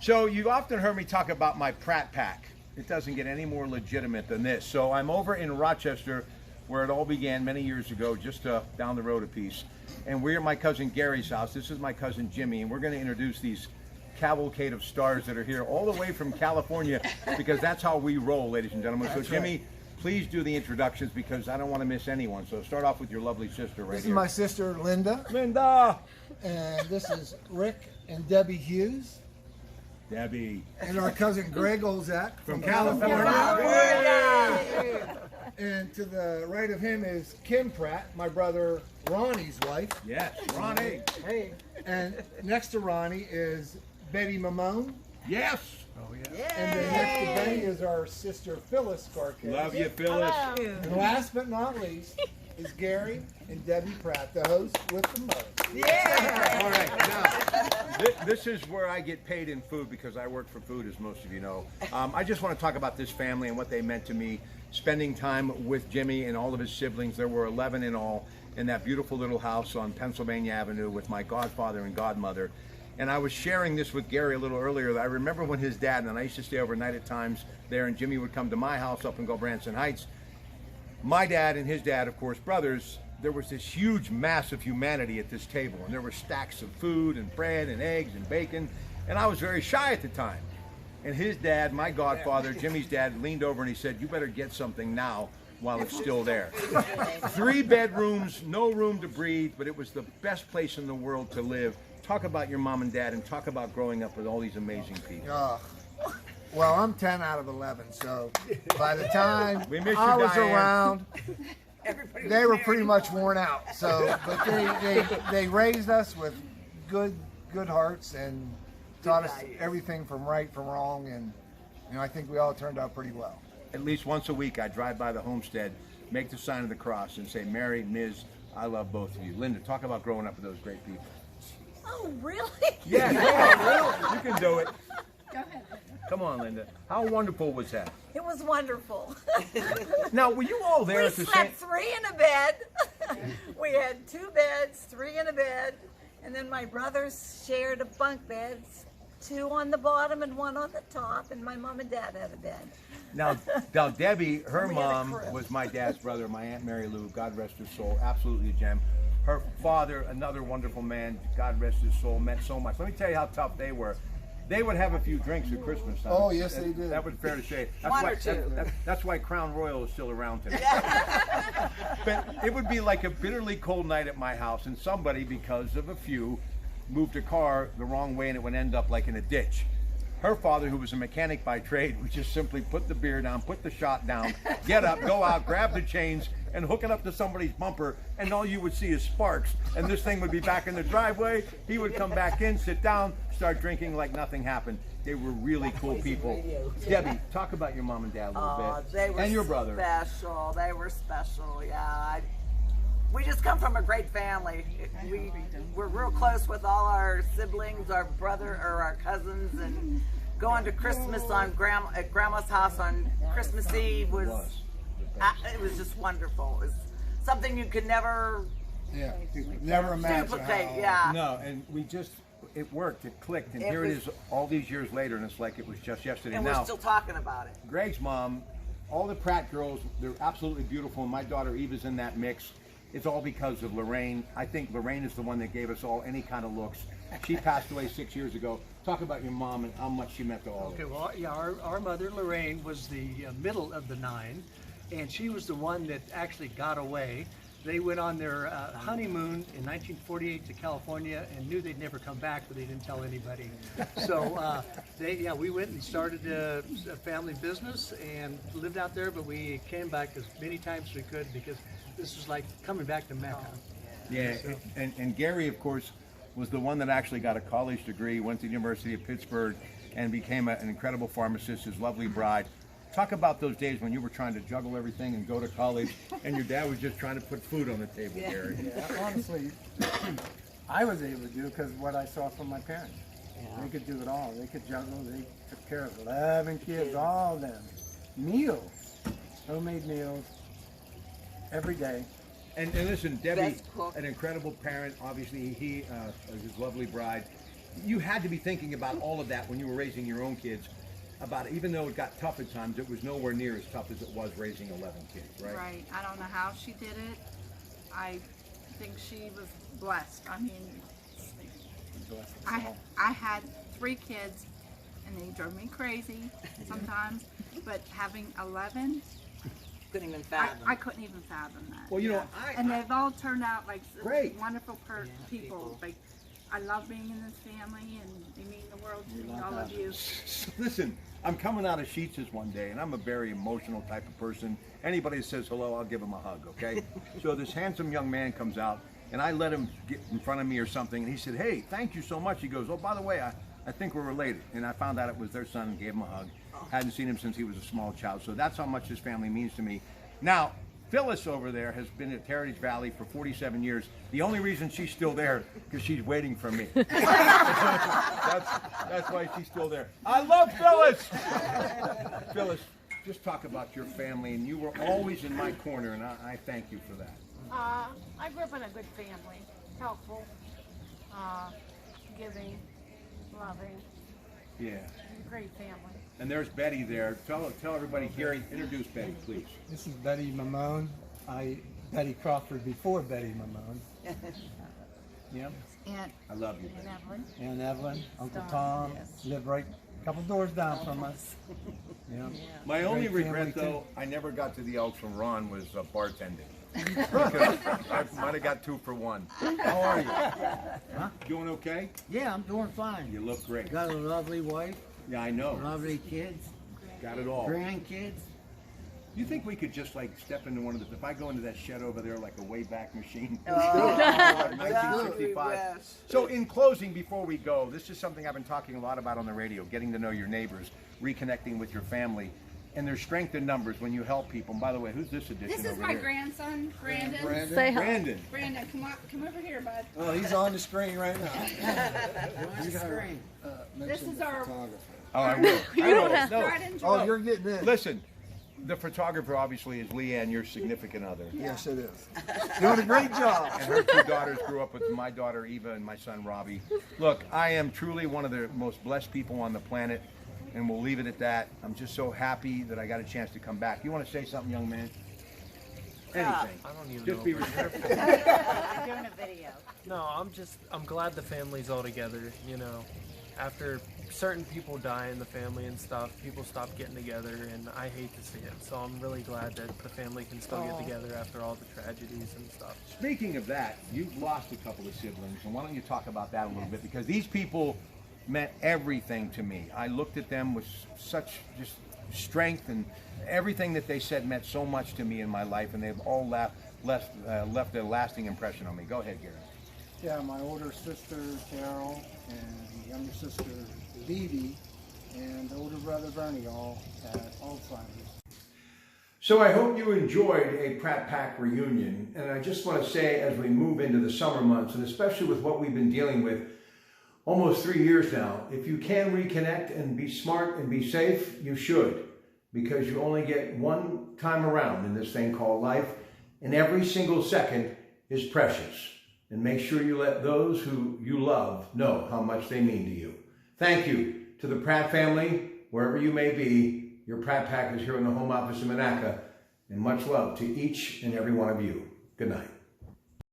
So you've often heard me talk about my Pratt pack. It doesn't get any more legitimate than this. So I'm over in Rochester, where it all began many years ago, just down the road a piece. And we're at my cousin Gary's house. This is my cousin Jimmy, and we're going to introduce these cavalcade of stars that are here all the way from California, because that's how we roll, ladies and gentlemen. So Jimmy, please do the introductions, because I don't want to miss anyone. So start off with your lovely sister right here. This is my sister Linda. Linda! And this is Rick and Debbie Hughes. Debbie. And our cousin Greg Olzak From California. And to the right of him is Kim Pratt, my brother Ronnie's wife. Yes, Ronnie. Hey. And next to Ronnie is Betty Mamone. Yes. Oh, yeah. And then next to Betty is our sister Phyllis Carquez. Love you, Phyllis. And last but not least is Gary and Debbie Pratt, the host with the most. All right, now, this is where I get paid in food, because I work for food, as most of you know. I just want to talk about this family and what they meant to me, spending time with Jimmy and all of his siblings. There were 11 in all, in that beautiful little house on Pennsylvania Avenue with my godfather and godmother. And I was sharing this with Gary a little earlier. I remember when his dad, and I used to stay overnight at times there, and Jimmy would come to my house up in Branson Heights. My dad and his dad, of course, brothers, there was this huge mass of humanity at this table, and there were stacks of food and bread and eggs and bacon, and I was very shy at the time. And his dad, my godfather, Jimmy's dad, leaned over and he said, "You better get something now while it's still there." 3 bedrooms, no room to breathe, but it was the best place in the world to live. Talk about your mom and dad, and talk about growing up with all these amazing people. Well, I'm 10 out of 11, so by the time We miss you, I was Diane. around, they were pretty much worn out. So, but they raised us with good hearts and taught us everything from right from wrong, and I think we all turned out pretty well. At least once a week, I drive by the homestead, make the sign of the cross, and say, "Mary, Ms., I love both of you." Linda, talk about growing up with those great people. Oh, really? Yeah, come on, Linda. You can do it. Go ahead. Come on, Linda. How wonderful was that? It was wonderful. Now, were you all there We at the same? slept 3 in a bed. We had 2 beds, 3 in a bed, and then my brothers shared a bunk bed, 2 on the bottom and 1 on the top, and my mom and dad had a bed. Now Debbie, her We had a mom crib. was my dad's brother, my Aunt Mary Lou, God rest her soul, absolutely a gem. Her father, another wonderful man, God rest his soul, meant so much. Let me tell you how tough they were. They would have a few drinks at Christmas time. Oh, yes, they did. That was fair to say. One or two. That's why Crown Royal is still around today. But it would be like a bitterly cold night at my house, and somebody, because of a few, moved a car the wrong way, and it would end up like in a ditch. Her father, who was a mechanic by trade, would just simply put the beer down, put the shot down, get up, go out, grab the chains, and hook it up to somebody's bumper, and all you would see is sparks. And this thing would be back in the driveway. He would come back in, sit down, start drinking like nothing happened. They were really cool people. Debbie, talk about your mom and dad a little bit. They were and your brother. special. They were special, yeah. We just come from a great family. We're real close with all our siblings, our brother or our cousins, and going to Christmas at Grandma's house on Christmas Eve was just wonderful. It was something you could never Never imagine duplicate. how, Yeah. No, and it worked, it clicked, and here it is all these years later, and it's like it was just yesterday. And Now, we're still talking about it. Greg's mom, all the Pratt girls, they're absolutely beautiful, and my daughter Eva's in that mix. It's all because of Lorraine. I think Lorraine is the one that gave us all any kind of looks. She passed away 6 years ago. Talk about your mom and how much she meant to all of us. Okay, well, yeah, our mother, Lorraine, was the middle of the 9, and she was the one that actually got away. They went on their honeymoon in 1948 to California and knew they'd never come back, but they didn't tell anybody. So we went and started a family business and lived out there, but we came back as many times as we could because this was like coming back to Mecca. Yeah, and Gary, of course, was the one that actually got a college degree, went to the University of Pittsburgh, and became an incredible pharmacist, his lovely bride. Talk about those days when you were trying to juggle everything and go to college, and your dad was just trying to put food on the table, Gary. Yeah, honestly, I was able to do it because what I saw from my parents. They could do it all. They could juggle. They took care of 11 kids, all of them. Meals, homemade meals, every day. And listen, Debbie, Best cook. an incredible parent. Obviously, his lovely bride. you had to be thinking about all of that when you were raising your own kids. About it, even though it got tough at times, it was nowhere near as tough as it was raising 11 kids, right? Right. I don't know how she did it. I think she was blessed. I mean, I had 3 kids, and they drove me crazy sometimes. But having 11, Couldn't even fathom. I couldn't even fathom that. Well, you know, and they've all turned out like Great. wonderful people. Like, I love being in this family, and they mean the world to me, all of you. Listen, I'm coming out of Sheetz one day, and I'm a very emotional type of person. Anybody that says hello, I'll give him a hug, okay? So this handsome young man comes out, and I let him get in front of me or something, and he said, hey, thank you so much. He goes, oh, by the way, I think we're related. And I found out it was their son and gave him a hug. Hadn't seen him since he was a small child. So that's how much this family means to me. Now, Phyllis over there has been at Heritage Valley for 47 years. The only reason she's still there because she's waiting for me. That's why she's still there. I love Phyllis! Phyllis, just talk about your family, and you were always in my corner, and I thank you for that. I grew up in a good family, helpful, giving, loving, Yeah. great family. And there's Betty there. Tell everybody here, introduce Betty, please. This is Betty Mamone. Betty Crawford before Betty Mamone. Yep. And I love you, And Betty. Evelyn. Aunt Evelyn, Uncle Star, Tom, yes. lived right a couple doors down from us. Yeah. My only Great regret, family, though, I never got to the Elks from Ron was bartending. Because I might have got 2 for 1. How are you? Huh? Doing okay? Yeah, I'm doing fine. You look great. Got a lovely wife, Yeah, I know. lovely kids, Got it all. grandkids. You think we could just like step into one of the, if I go into that shed over there like a Wayback Machine? Oh, Like exactly, 1965. yes. So in closing, before we go, this is something I've been talking a lot about on the radio, getting to know your neighbors, reconnecting with your family. And there's strength in numbers when you help people. And by the way, who's this edition This is over my here? grandson, Brandon. Brandon. Brandon, come over here, bud. Oh, he's on the screen right now. This is our Oh, I will. I will. No. pride and joy. Oh, you're getting in. Listen, the photographer obviously is Leanne, your significant other. Yes, it is. Doing a great job. And her 2 daughters grew up with my daughter Eva and my son Robbie. Look, I am truly one of the most blessed people on the planet, and we'll leave it at that. I'm just so happy that I got a chance to come back. You want to say something, young man? Anything. I don't even Just know. be respectful. Doing a video. No, I'm glad the family's all together, you know. After certain people die in the family and stuff, people stop getting together, and I hate to see it. So I'm really glad that the family can still get together after all the tragedies and stuff. Speaking of that, you've lost a couple of siblings, and why don't you talk about that a little bit? Because these people meant everything to me. I looked at them with such just strength, and everything that they said meant so much to me in my life, and they've all left a lasting impression on me. Go ahead, Gary. Yeah, my older sister Carol and younger sister Dee Dee and older brother Bernie all had Alzheimer's. So I hope you enjoyed a Pratt Pack reunion, and I just want to say as we move into the summer months, and especially with what we've been dealing with almost 3 years now, if you can reconnect and be smart and be safe, you should, because you only get one time around in this thing called life, and every single second is precious. And make sure you let those who you love know how much they mean to you. Thank you to the Pratt family, wherever you may be. Your Pratt Pack is here in the home office in Monaca, and much love to each and every one of you. Good night.